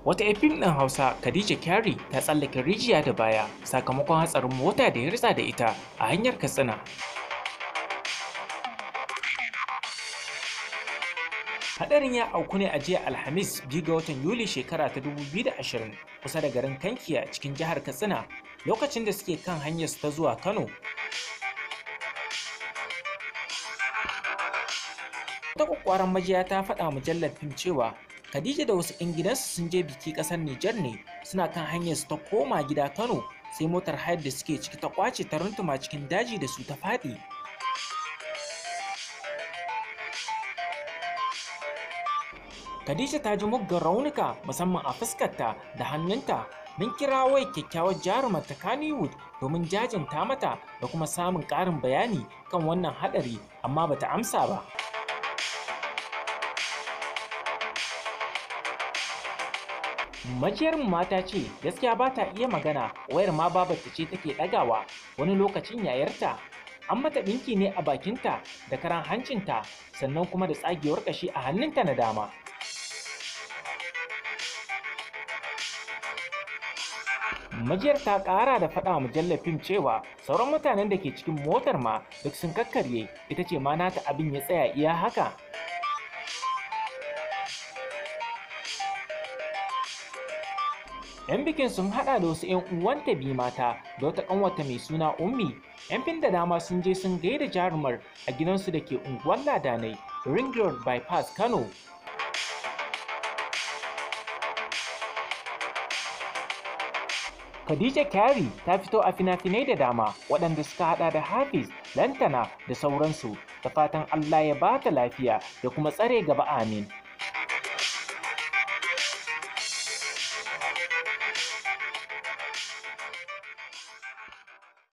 Wata 'yar fim ɗin Hausa Khadija kyari ta tsallake rijiya da baya sakamakon hatsarin mota da ya ritsa da ita a hanyar Katsina. Hadarin ya auku ne a jiya Alhamis 2 ga watan Yuli shekara ta 2020 kusa da garin Kankiya cikin jihar Katsina lokacin da suke kan hanyar ta zuwa Kano. Wata kwakwaran majiya ta faɗa mujallar fim cewa Khadija da wasu 'yan gidansu sun je biki ƙasar Nijar ne, suna kan hanyar su ta koma gida Kano sai motar hayar da suke ciki ta kwace ta runtuma cikin daji da su ta faɗi. Khadija ta ji muggan raunuka musamman a fuskarta da hannunta. Mun kira wayar kyakkyawar jarumar ta Kannywood domin jajinta mata da kuma samun ƙarin bayani kan wannan haɗari amma bata amsa ba. Majiyar mata ce gaskiya ba ta iya magana, wayar ma babarta ce take ɗagawa, wani lokacin yayarta. An mata ɗinki ne a bakinta da karan hancinta sannan kuma da tsagewar ƙashi a hannunta na dama. Majiyar ta ƙara da faɗa mujallar fim cewa sauran mutanen da ke cikin motar ma duk sun kakkarye, ita ce ma nata abin ya tsaya iya haka. ‘Yan bikin sun haɗa da wasu ‘yan uwanta biyu mata da wata ƙanwata mai suna Ummi. ‘Yan fim da dama sun je sun gaida jarumar a gidansu da ke unguwar Ladanai, Ring Road Bypass, Kano. Khadija kyari ta fito a fina-finai da dama waɗanda suka haɗa da Hafiz, Lantana da sauransu. Da fatan Allah ya ba ta lafiya da kuma tsare gaba, amin.